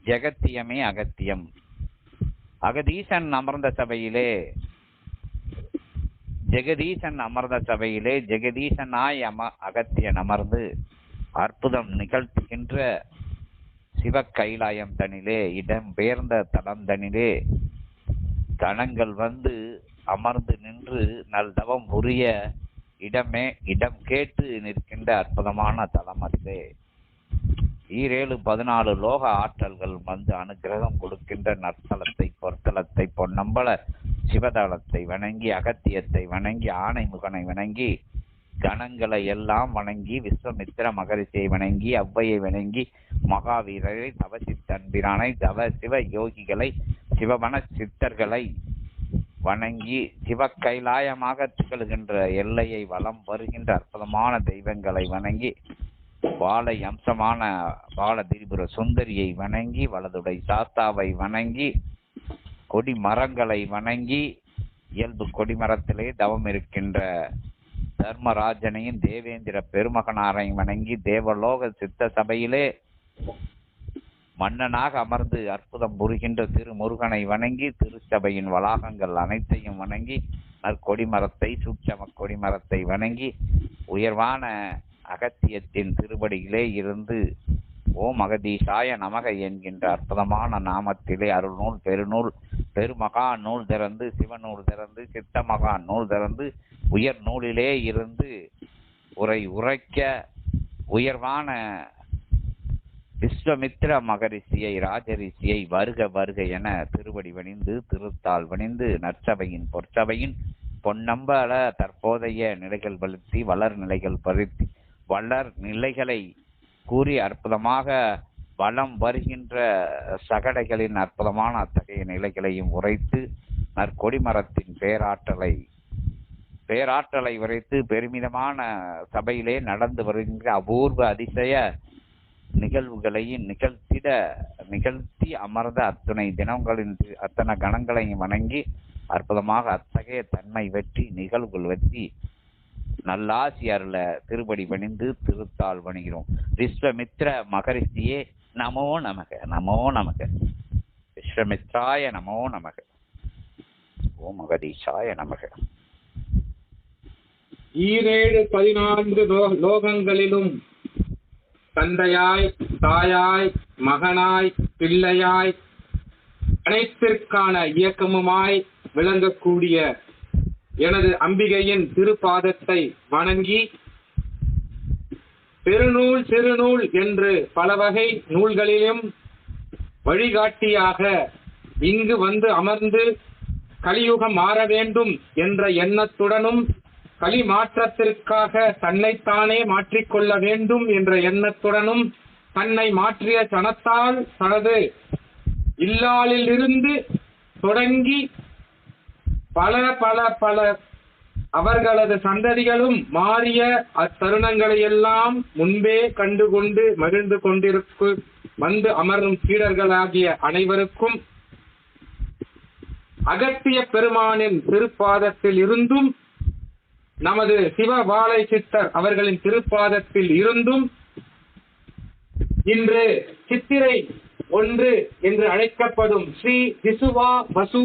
ஜெகத்தியமே அகத்தியம். அகதீசன் அமர்ந்த சபையிலே ஜெகதீசன் அமர்ந்த சபையிலே ஜெகதீசனாய் அகத்தியன் அமர்ந்து அற்புதம் நிகழ்த்துகின்ற சிவ கைலாயம் தனிலே இடம் பெயர்ந்த தலம் தனிலே கணங்கள் வந்து அமர்ந்து நின்று நல்தவம் உரிய இடம் கேட்டு நிற்கின்ற அற்புதமான தலம் அதிலே 14 லோக ஆற்றல்கள் வந்து அனுகிரகம் கொடுக்கின்ற நற்தலத்தை பொற்தலத்தை பொன்னம்பல சிவதளத்தை வணங்கி அகத்தியத்தை வணங்கி ஆணைமுகனை வணங்கி கணங்களை எல்லாம் வணங்கி விஸ்வமித்திர மகரிஷியை வணங்கி ஔவையை வணங்கி மகாவீரரை தவசித்தன்பிரானை தவ சிவ யோகிகளை சிவவன சித்தர்களை வணங்கி சிவ கைலாயமாக திகழ்கின்ற எல்லையை வலம் வருகின்ற அற்புதமான தெய்வங்களை வணங்கி வாழை அம்சமான பால திரிபுர சுந்தரியை வணங்கி வலதுடை சாத்தாவை வணங்கி கொடி மரங்களை வணங்கி இயல்பு கொடிமரத்திலே தவம் இருக்கின்ற தர்மராஜனையும் தேவேந்திர பெருமகனாரையும் வணங்கி தேவலோக சித்த சபையிலே மன்னனாக அமர்ந்து அற்புதம் புரிகின்ற திருமுருகனை வணங்கி திருச்சபையின் வளாகங்கள் அனைத்தையும் வணங்கி நற்கொடிமரத்தை சூட்சம கொடிமரத்தை வணங்கி உயர்வான அகத்தியத்தின் திருவடியிலே இருந்து ஓம் அகதீசாய நமக என்கின்ற அற்புதமான நாமத்திலே அருள்நூல் பெருநூல் பெருமகா நூல் திறந்து சிவநூல் திறந்து சித்தமகா நூல் திறந்து உயர் நூலிலே இருந்து உரைக்க உயர்வான விஸ்வமித்திர மகரிஷியை ராஜரிஷியை வருக வருக என திருவடி வணிந்து திருத்தால் வணிந்து நற்சபையின் பொற்சபையின் பொன்னம்பல தற்போதைய நிலைகள் வலுத்தி வளர் நிலைகள் பருத்தி வளர் நிலைகளை கூறி அற்புதமாக வலம் வருகின்ற சகடைகளின் அற்புதமான அத்தகைய நிலைகளையும் உரைத்து நற்கொடிமரத்தின் பேராற்றலை உரைத்து பெருமிதமான சபையிலே நடந்து வருகின்ற அபூர்வ அதிசய நிகழ்வுகளையும் நிகழ்த்தி அமர்ந்த அத்தனை தினங்களின் அத்தனை கணங்களையும் வணங்கி அற்புதமாக அத்தகைய தன்மை வெற்றி நிகழ்வுகள் வெற்றி நல்லாசி அருள திருப்படி பணிந்து திருத்தால் வணிகிறோம். விஸ்வமித்ர மகரிஷியே நமோ நமக நமோ நமக விஸ்வமித்ராய நமோ நமக ஓம் அகதீசாய நமக. 14 லோகங்களிலும் தந்தையாய் தாயாய் மகனாய் பிள்ளையாய் அனைத்திற்கான இயக்கமுமாய் விளங்கக்கூடிய எனது அம்பிகையின் திருப்பாதத்தை வணங்கி பெருநூல் சிறுநூல் என்று பல வகை நூல்களிலும் வழிகாட்டியாக இங்கு வந்து அமர்ந்து கலியுகம் மாற வேண்டும் என்ற எண்ணத்துடனும் களி மாற்றத்திற்காக தன்னைத்தானே மாற்றிக்கொள்ள வேண்டும் என்ற எண்ணத்துடனும் தன்னை மாற்றிய சனத்தால் தனது இல்லாலிலிருந்து தொடங்கி பல பல பல அவர்களது சந்ததிகளும் மாறிய அத்தருணங்களை எல்லாம் முன்பே கண்டுகொண்டு மகிழ்ந்து கொண்டிருக்கு வந்து அமரும் சீடர்களாகிய அனைவருக்கும் அகத்திய பெருமானின் திருப்பாதத்தில் இருந்தும் நமது சிவ வாழை சித்தர் அவர்களின் திருப்பாதத்தில் இருந்தும் இன்று சித்திரை 1 என்று அழைக்கப்படும் ஸ்ரீ விசுவா வசு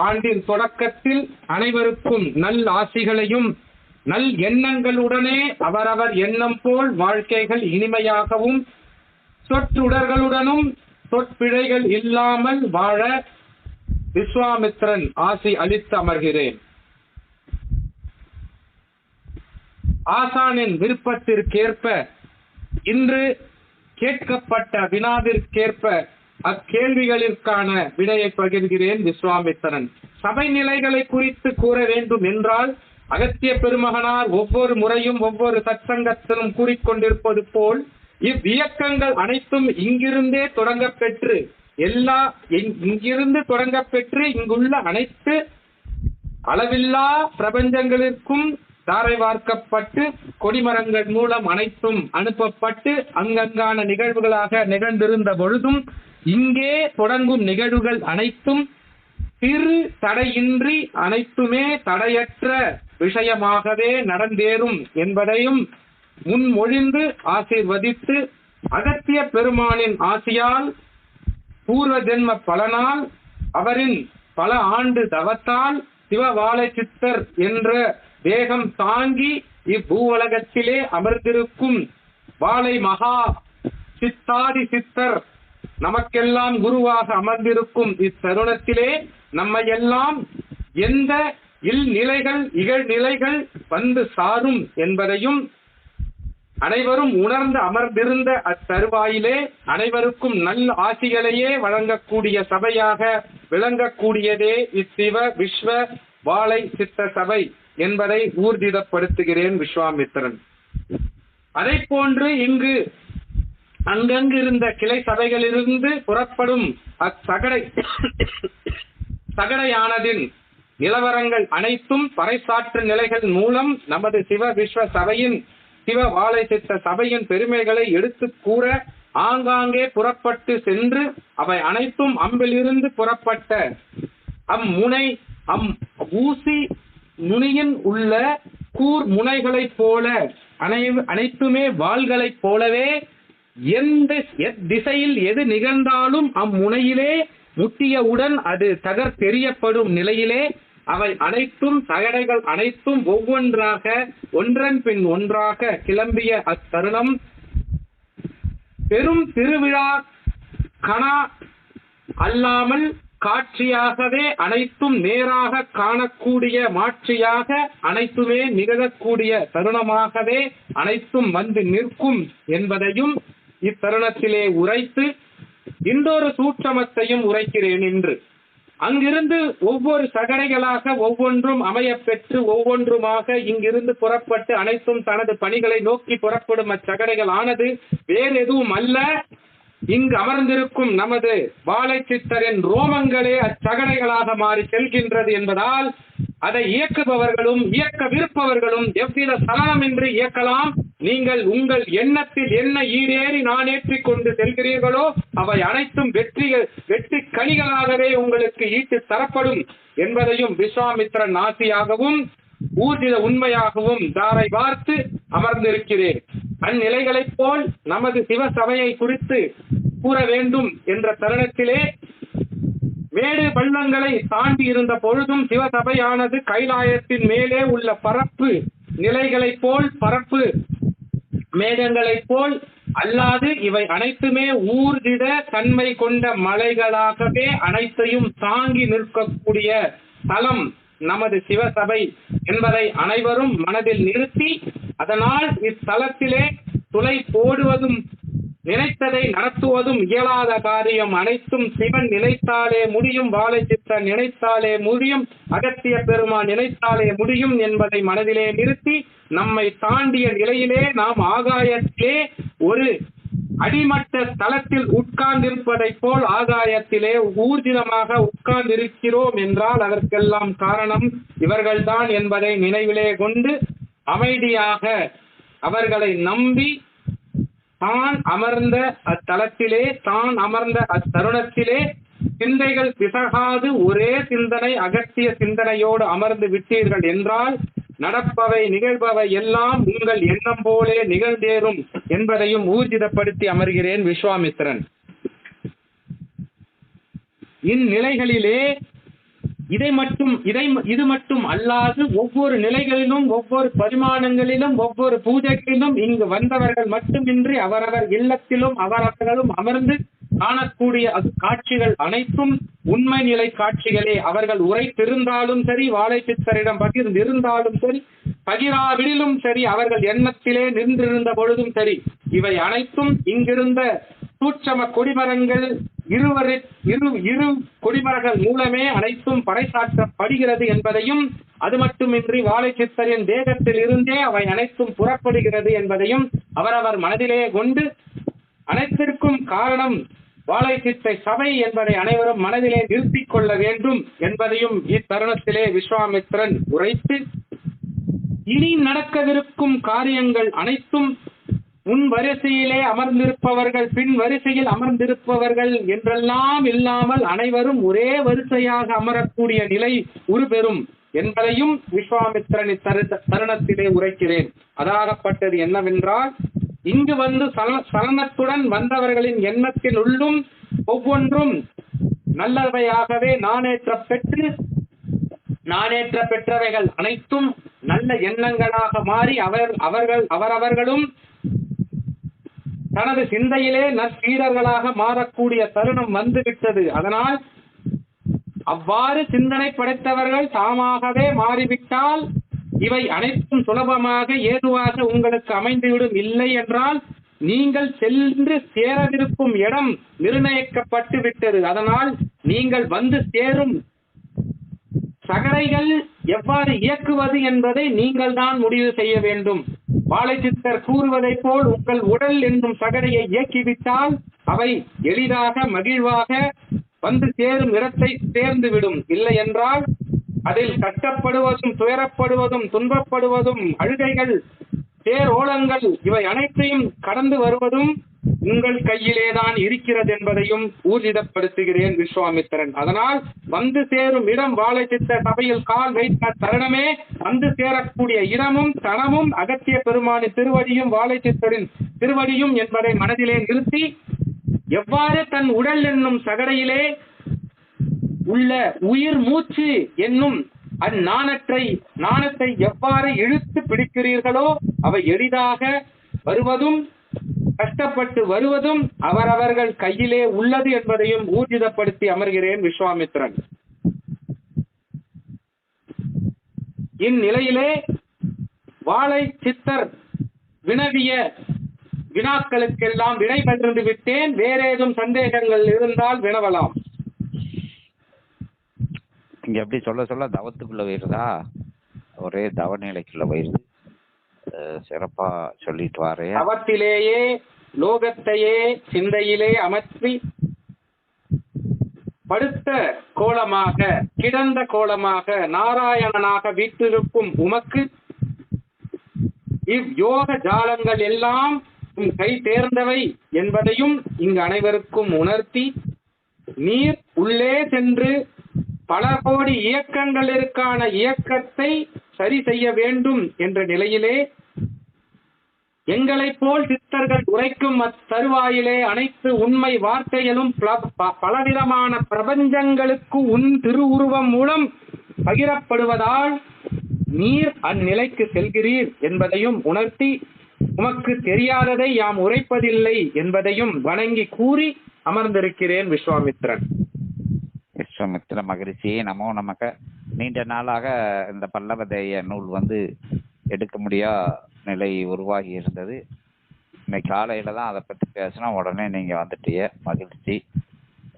ஆண்டின் தொடக்கத்தில் அனைவருக்கும் நல் ஆசிகளையும் நல் எண்ணங்களுடனே அவரவர் எண்ணம் போல் வாழ்க்கைகள் இனிமையாகவும் சொற்றுடர்களுடனும் சொற்பிழைகள் இல்லாமல் வாழ விஸ்வாமித்திரன் ஆசி அளித்து அமர்கிறேன். ஆசானின் விருப்பத்திற்கேற்ப இன்று கேட்கப்பட்ட வினாவிற்கேற்ப அக்கேள்விகளிற்கான விடையை பகிர்கிறேன். விஸ்வாமித்திரன் சபை நிலைகளை குறித்து கூற வேண்டும் என்றால் அகத்திய பெருமகனார் ஒவ்வொரு முறையும் ஒவ்வொரு சத்சங்கத்திலும் கூறிக்கொண்டிருப்பது போல் இவ்வியக்கங்கள் அனைத்தும் இங்கிருந்தே தொடங்கப்பெற்று இங்கிருந்து தொடங்கப்பெற்று இங்குள்ள அனைத்து அளவில்லா பிரபஞ்சங்களிற்கும் தாரை வார்க்கப்பட்டு கொடிமரங்கள் மூலம் அனைத்தும் அனுப்பப்பட்டு அங்கங்கான நிகழ்வுகளாக நிகழ்ந்திருந்த பொழுதும் இங்கே தொடங்கும் நிகழ்வுகள் அனைத்தும் சிறு தடையின்றி அனைத்துமே தடையற்ற விஷயமாகவே நடந்தேறும் என்பதையும் முன்மொழிந்து ஆசீர்வதித்து அகத்திய பெருமானின் ஆசியால் பூர்வ ஜென்ம பலனால் அவரின் பல ஆண்டு தவத்தால் சிவவாழை சித்தர் என்ற தேகம் தாங்கி இப்பூவுலகத்திலே அமர்ந்திருக்கும் வாழை மகா சித்தாதி சித்தர் நமக்கெல்லாம் குருவாக அமர்ந்திருக்கும் இத்தருணத்திலே நம்மையெல்லாம் எந்த இல்நிலைகள் இகழ்நிலைகள் வந்து சாரும் என்பதையும் அனைவரும் உணர்ந்து அமர்ந்திருந்த அத்தருவாயிலே அனைவருக்கும் நல்ல ஆசிகளையே வழங்கக்கூடிய சபையாக விளங்கக்கூடியதே இச்சிவ விஸ்வ வாழை சித்த சபை என்பதை ஊர்ஜிதப்படுத்துகிறேன் விஸ்வாமித்திரன். அதை போன்று இங்கு அங்கங்கு இருந்த கிளை சபைகளிலிருந்து புறப்படும் சகடையானதின் நிலவரங்கள் அனைத்தும் பறைசாற்று நிலைகள் மூலம் நமது சிவ விஸ்வ சபையின் சிவ வாழை சித்த சபையின் பெருமைகளை எடுத்து கூற ஆங்காங்கே புறப்பட்டு சென்று அவை அனைத்தும் அம்பிலிருந்து புறப்பட்ட அம்முனை ஊசி நுனியின் உள்ள கூர் முனைகளைப் போல அனைத்துமே வாள்களைப் போலவே எந்த திசையில் எது நிகழ்ந்தாலும் அம்முனையிலே முட்டியவுடன் அது தெரியப்படும் நிலையிலே அவை அனைத்தும் சகடைகள் அனைத்தும் ஒவ்வொன்றாக ஒன்றன் பின் ஒன்றாக கிளம்பிய அத்தருணம் பெரும் திருவிழா கணா அல்லாமல் காட்சியாகவே அனைத்தும் நேராக காணக்கூடிய மாட்சியாக அனைத்துமே நிகழக்கூடிய தருணமாகவே அனைத்தும் வந்து நிற்கும் என்பதையும் இத்தருணத்திலே உரைத்து இன்னொரு சூட்சமத்தையும் உரைக்கிறேன் என்று. அங்கிருந்து ஒவ்வொரு சகடைகளாக ஒவ்வொன்றும் அமையப் பெற்று ஒவ்வொன்றுமாக இங்கிருந்து புறப்பட்டு அனைத்தும் தனது பணிகளை நோக்கி புறப்படும் அச்சகடைகள் ஆனது வேறு எதுவும் அல்ல, இங்கு அமர்ந்திருக்கும் நமது வாழை சித்தரின் ரோமங்களே அச்சகடைகளாக மாறி செல்கின்றது என்பதால் அதை இயக்குபவர்களும் இயக்கவிருப்பவர்களும் எவ்வித சலனமின்றி இயக்கலாம். நீங்கள் உங்கள் எண்ணத்தில் என்ன ஈடேறி நானேற்றிக் கொண்டு செல்கிறீர்களோ அவை அனைத்தும் வெற்றி கனிகளாகவே உங்களுக்கு ஈட்டு தரப்படும் என்பதையும் விஸ்வாமித்திரன் ஆசியாகவும் ஊர்ஜித உண்மையாகவும் தாரை பார்த்து அமர்ந்திருக்கிறேன். அந்நிலைகளைப் போல் நமது சிவசபையை குறித்து கூற வேண்டும் என்ற தருணத்திலே மேடு பள்ளங்களை தாண்டி இருந்த பொழுதும் சிவசபையானது கைலாயத்தின் மேலே உள்ள பரப்பு நிலைகளைப் போல் பரப்பு மேகங்களைப் போல் அல்லாது இவை அனைத்துமே ஊர்ஜித தன்மை கொண்ட மலைகளாகவே அனைத்தையும் தாங்கி நிற்கக்கூடிய தலம் நமது சிவசபை என்பதை அனைவரும் மனதில் நிறுத்தி அதனால் இத்தலத்திலே துளை போடுவதும் நினைத்ததை நடத்துவதும் இயலாத காரியம் அனைத்தும் சிவன் நினைத்தாலே முடியும், வாழை சித்தர் நினைத்தாலே முடியும், அகத்திய பெருமான் நினைத்தாலே முடியும் என்பதை மனதிலே நிறுத்தி நம்மை தாண்டிய நிலையிலே நாம் ஆகாயத்திலே ஒரு அடிமட்ட தளத்தில் உட்கார்ந்திருப்பதை போல் ஆகாயத்திலே ஊர்ஜிதமாக உட்கார்ந்திருக்கிறோம் என்றால் அதற்கெல்லாம் காரணம் இவர்கள்தான் என்பதை நினைவிலே கொண்டு அமைதியாக அவர்களை நம்பி தான் அமர்ந்த அத்தலத்திலே தான் அமர்ந்த அத்தருணத்திலே சிந்தைகள் பிசகாது ஒரே சிந்தனை அகத்திய சிந்தனையோடு அமர்ந்து விட்டீர்கள் என்றால் நடப்பவை நிகழ்பவை எல்லாம் உங்கள் எண்ணம் போலே நிகழ்ந்தேறும் என்பதையும் ஊர்ஜிதப்படுத்தி அமர்கிறேன் விஸ்வாமித்திரன். இந்நிலைகளிலே இது மட்டும் அல்லாது ஒவ்வொரு நிலைகளிலும் ஒவ்வொரு பரிமாணங்களிலும் ஒவ்வொரு பூஜைகளிலும் இங்கு வந்தவர்கள் மட்டுமின்றி அவரவர் இல்லத்திலும் அவரவர்களும் அமர்ந்து காணக்கூடிய காட்சிகள் அனைத்தும் உண்மை நிலை காட்சிகளே. அவர்கள் உரைத்திருந்தாலும் சரி, வாழை சித்தரிடம் பகிர்ந்திருந்தாலும் சரி, பகிராவிடிலும் சரி, அவர்கள் எண்ணத்திலே நின்றிருந்த பொழுதும் சரி, இவை அனைத்தும் இங்கிருந்த சூட்சம கொடிமரங்கள் இரு கொடிமரங்கள் மூலமே அனைத்தும் பறைசாற்றப்படுகிறது என்பதையும் அது மட்டுமின்றி வாழை சித்தரின் தேகத்தில் இருந்தே அவை அனைத்தும் புறப்படுகிறது என்பதையும் அவரவர் மனதிலே கொண்டு அனைத்திற்கும் காரணம் வாழை சித்தை சபை என்பதை அனைவரும் மனதிலே நிறுத்திக் கொள்ள வேண்டும் என்பதையும் இத்தருணத்திலே விஸ்வாமித்திரன் உரைத்து இனி நடக்கவிருக்கும் காரியங்கள் அனைத்தும் முன் வரிசையிலே அமர்ந்திருப்பவர்கள் பின் வரிசையில் அமர்ந்திருப்பவர்கள் என்றெல்லாம் இல்லாமல் அனைவரும் ஒரே வரிசையாக அமரக்கூடிய நிலை உருபெறும் என்பதையும் விஸ்வாமித்திரன் தருணத்திலே உரைக்கிறேன். அதாகப்பட்டது என்னவென்றால் இங்கு வந்து சலனத்துடன் வந்தவர்களின் எண்ணத்தில் உள்ளும் ஒவ்வொன்றும் நல்லவையாகவே நாணேற்ற பெற்றவைகள் அனைத்தும் நல்ல எண்ணங்களாக மாறி அவரவர்களும் தனது சிந்தையிலே நற்சீடர்களாக மாறக்கூடிய தருணம் வந்துவிட்டது. அதனால் அவ்வாறு சிந்தனை படைத்தவர்கள் தாமாகவே மாறிவிட்டால் இவை அனைத்தும் சுலபமாக ஏதுவாக உங்களுக்கு அமைந்துவிடும். இல்லை என்றால் நீங்கள் சென்று சேரவிருக்கும் இடம் நிர்ணயிக்கப்பட்டு விட்டது. அதனால் நீங்கள் வந்து சேரும் சகடைகள் எவ்வாறு இயக்குவது என்பதை நீங்கள் தான் முடிவு செய்ய வேண்டும். வாழைச்சித்தர் கூறுவதைப் போல் உங்கள் உடல் என்னும் சகடையை இயக்கிவிட்டால் அவை எளிதாக மகிழ்வாக வந்து சேரும் இடத்தை சேர்ந்துவிடும். இல்லை என்றால் அதில் கஷ்டப்படுவதும் துயரப்படுவதும் துன்பப்படுவதும் அழுகைகள் பேரோலங்கள் இவை அனைத்தையும் கடந்து வருவதும் உங்கள் கையிலேதான் இருக்கிறது என்பதையும் ஊர்ஜிதப்படுத்துகிறேன் விஸ்வாமித்திரன். அதனால் வந்து சேரும் இடம் வாழைச்சித்த சபையில் கால் வைத்த தருணமே வந்து சேரக்கூடிய இடமும் தனமும் அகத்திய பெருமானின் திருவடியும் வாழைச்சித்தரின் திருவடியும் என்பதை மனதிலே நிறுத்தி எவ்வாறு தன் உடல் என்னும் சகடையிலே உள்ள உயிர் மூச்சு என்னும் நாணத்தை எவ்வாறு இழுத்து பிடிக்கிறீர்களோ அவை எளிதாக வருவதும் கஷ்டப்பட்டு வருவதும் அவரவர்கள் கையிலே உள்ளது என்பதையும் ஊர்ஜிதப்படுத்தி அமர்கிறேன் விஸ்வாமித்திரன். இந்நிலையிலே வாழை சித்தர் வினவிய வினாக்களுக்கெல்லாம் விடை பெற்று விட்டேன். வேறேதும் சந்தேகங்கள் இருந்தால் வினவலாம். இங்க எப்படி சொல்ல தவத்துக்குள்ள போயிருதா, ஒரே தவநிலைக்குள்ள போயிருது. சிறப்பா சொல்லிட்டு வாரே. தவத்திலேயே லோகத்தையே சிந்தையிலே அமர்த்தி படுத்த கோலமாக கிடந்த கோலமாக நாராயணனாக வீற்றிருக்கும் உமக்கு இவ்யோக ஜாலங்கள் எல்லாம் கை தேர்ந்தவை என்பதையும் இங்கு அனைவருக்கும் உணர்த்தி நீர் உள்ளே சென்று பல கோடி இயக்கங்களிற்கான இயக்கத்தை சரி செய்ய வேண்டும் என்ற நிலையிலே எங்களைப் போல் சித்தர்கள் உரைக்கும் அத்தருவாயிலே அனைத்து உண்மை வார்த்தைகளும் பலவிதமான பிரபஞ்சங்களுக்கு உன் திருவுருவம் மூலம் பகிரப்படுவதால் நீர் அந்நிலைக்கு செல்கிறீர் என்பதையும் உணர்த்தி உமக்கு தெரியாததை யாம் உரைப்பதில்லை என்பதையும் வணங்கி கூறி அமர்ந்திருக்கிறேன் விஸ்வாமித்திரன். விஸ்வாமித்திர மகரிஷியே நமோ நமக. நீண்ட நாளாக இந்த பல்லவதேய நூல் எடுக்க முடியா நிலை உருவாகி இருந்தது. இன்னைக்கு காலையில தான் அதை பத்தி பேசினா உடனே நீங்க வந்துட்டீங்க, மகிழ்ச்சி.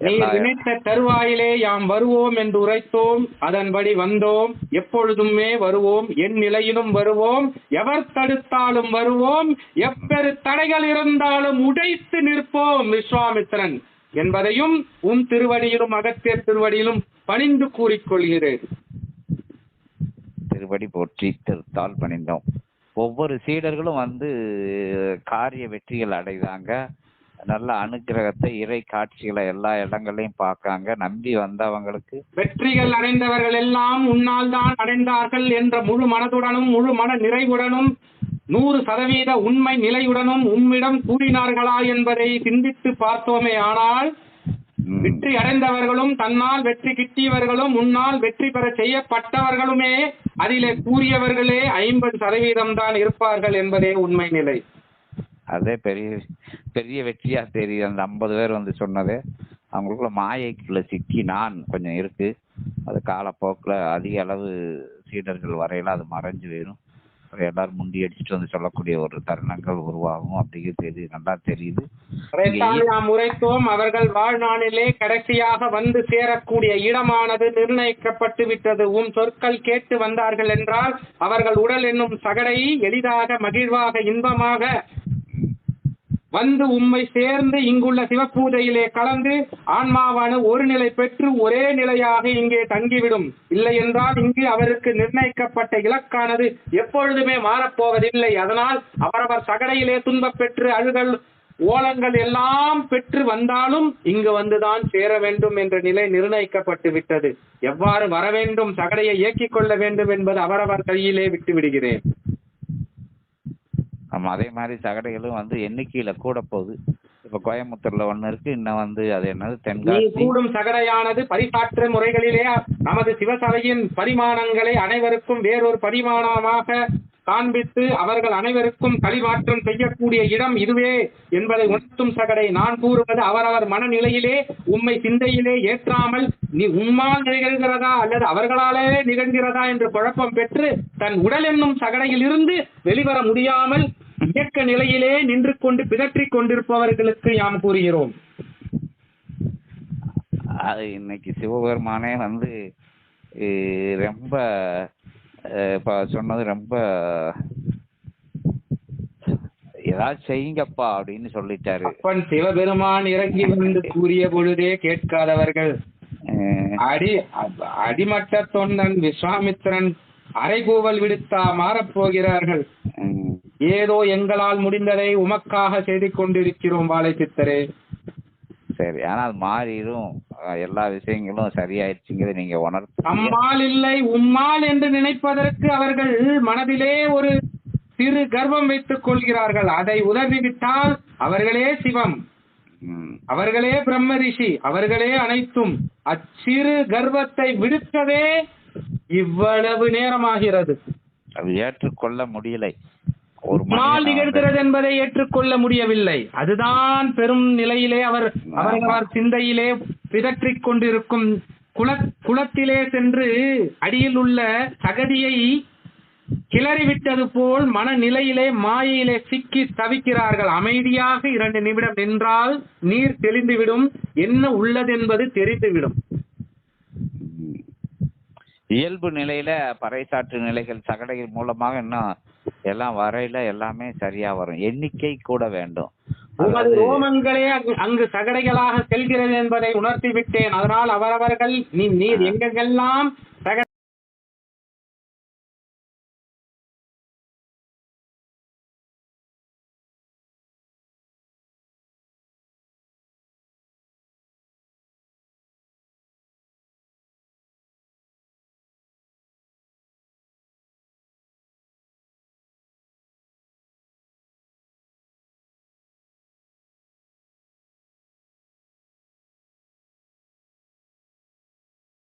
நீர் நினைத்த தருவாயிலே யாம் வருவோம் என்று உரைத்தோம், அதன்படி வந்தோம். எப்பொழுதுமே வருவோம், என் நிலையிலும் வருவோம், எவர் தடுத்தாலும் வருவோம், எப்பெரு தடைகள் இருந்தாலும் உடைத்து நிற்போம் விஸ்வாமித்திரன் என்பதையும் உன் திருவடியிலும் அகத்தியர் திருவடியிலும் பணிந்து கூறிக்கொள்கிறேன். திருவடி போற்றி திருத்தால் பணிந்தோம். ஒவ்வொரு சீடர்களும் காரிய வெற்றிகள் அடைதாங்க. நல்ல அனுகிரகத்தை இறை காட்சிகளை எல்லா இடங்களையும் பார்க்காங்க. நம்பி வந்தவங்களுக்கு வெற்றிகள் அடைந்தவர்கள் எல்லாம் உன்னால் தான் அடைந்தார்கள் என்ற முழு மனதுடனும் முழு மன நிறைவுடனும் 100% உண்மை நிலையுடனும் உம்மிடம் கூறினார்களா என்பதை சிந்தித்து பார்த்தோமே. ஆனால் வெற்றி அடைந்தவர்களும் தன்னால் வெற்றி கிட்டியவர்களும் முன்னால் வெற்றி பெற செய்யப்பட்டவர்களுமே அதிலே கூறியவர்களே 50% தான் இருப்பார்கள் என்பதே உண்மை நிலை. அதே பெரிய பெரிய வெற்றியா தெரியுது. அந்த 50 பேர் சொன்னதே அவங்களுக்குள்ள மாயைக்குள்ள சிக்கி நான் கொஞ்சம் இருக்கு. அது காலப்போக்கில் அதிக அளவு சீடர்கள் வரையில அது மறைஞ்சு போயிடும். எல்லாரும் முண்டி அடிச்சுட்டு சொல்லக்கூடிய ஒரு தருணங்கள் உருவாகும் அப்படிங்கிறது நல்லா தெரியுது. நாம் உரைத்தோம், அவர்கள் வாழ்நாளிலே கடைசியாக வந்து சேரக்கூடிய இடமானது நிர்ணயிக்கப்பட்டு விட்டது. உம் சொற்கள் கேட்டு வந்தார்கள் என்றால் அவர்கள் உடல் என்னும் சகடை எளிதாக மகிழ்வாக இன்பமாக வந்து உம்மை சேர்ந்து இங்குள்ள சிவபூஜையிலே கலந்து ஆன்மாவான ஒரு நிலை பெற்று ஒரே நிலையாக இங்கே தங்கிவிடும். இல்லை என்றால் இங்கு அவருக்கு நிர்ணயிக்கப்பட்ட இலக்கானது எப்பொழுதுமே மாறப்போவதில்லை. அதனால் அவரவர் சகடையிலே துன்பப் பெற்று அழுகல் ஓலங்கள் எல்லாம் பெற்று வந்தாலும் இங்கு வந்துதான் சேர வேண்டும் என்ற நிலை நிர்ணயிக்கப்பட்டு விட்டது. எவ்வாறு வர வேண்டும், சகடையை இயக்கிக் கொள்ள வேண்டும் என்பது அவரவர் கையிலே விட்டு விடுகிறேன். ஆமா, அதே மாதிரி சகடைகளும் வந்து எண்ணிக்கையில கூட போகுது. இப்ப கோயம்புத்தூர்ல ஒண்ணு இருக்கு, இன்னும் வந்து அது என்னது நீ தென்காசி. கூடும் சகடையானது பரிசாற்று முறைகளிலே நமது சிவசபையின் பரிமாணங்களை அனைவருக்கும் வேறொரு பரிமாணமாக காண்பித்து அவர்கள் அனைவருக்கும் களிமாற்றம் செய்யக்கூடிய இடம் இதுவே என்பதை உணர்த்தும் சகடை. நான் கூறுவது அவரவர் மனநிலையிலே உம்மை சிந்தையிலே ஏற்றாமல் நீ உம்மால் நிகழ்கிறதா அல்லது அவர்களாலே நிகழ்கிறதா என்று குழப்பம் பெற்று தன் உடல் என்னும் சகடையில் இருந்து வெளிவர முடியாமல் இயக்க நிலையிலே நின்று கொண்டு பிதற்றிக் கொண்டிருப்பவர்களுக்கு யாம் கூறுகிறோம். அது இன்னைக்கு சிவபெருமானே வந்து ரொம்ப இப்ப சொன்னது ரொம்ப ஏதாவது செய்யுங்கப்பா அப்படின்னு சொல்லிட்டாரு. அப்பன் சிவபெருமான் இறங்கி வந்து கூறிய பொழுதே கேட்காதவர்கள் அடிமட்ட தொண்டன் விஸ்வாமித்திரன் அரைகூவல் விடுத்தா மாறப்போகிறார்கள். ஏதோ எங்களால் முடிந்ததை உமக்காக செய்து கொண்டிருக்கிறோம் வாழை சித்தரே. சரி, ஆனால் மாறிடும், எல்லா விஷயங்களும் சரியாயிடுச்சுங்கிறத நீங்க உணர்த்து. அம்மாள் இல்லை உம்மாள் என்று நினைப்பதற்கு அவர்கள் மனதிலே ஒரு சிறு கர்வம் வைத்துக் கொள்கிறார்கள். அதை உதவிவிட்டால் அவர்களே சிவம், அவர்களே பிரம்ம ரிஷி, அவர்களே அனைத்தும். அச்சிறு கர்வத்தை விடுக்கவே இவ்வளவு நேரமாகிறது. அது ஏற்றுக்கொள்ள முடியலை. ஒரு நிகழ்கிறது என்பதை ஏற்றுக்கொள்ள முடியவில்லை. அதுதான் பெரும் நிலையிலே அவர் சிந்தையிலே பிதற்றிக் கொண்டிருக்கும். குளத்திலே சென்று அடியில் உள்ள சகதியை கிளறிவிட்டது போல் மனநிலையிலே மாயையிலே சிக்கி தவிக்கிறார்கள். அமைதியாக 2 நிமிடம் நின்றால் நீர் தெளிந்துவிடும், என்ன உள்ளதென்பது தெரிந்துவிடும். இயல்பு நிலையில பறைசாற்று நிலைகள் சகடைகள் மூலமாக இன்னும் எல்லாம் வரையில எல்லாமே சரியா வரும். எண்ணிக்கை கூட வேண்டும். உமது ரோமங்களே அங்கு சகடைகளாக செல்கிறது என்பதை உணர்த்தி விட்டேன். அதனால் அவரவர்கள் நீர் எங்கெங்கெல்லாம்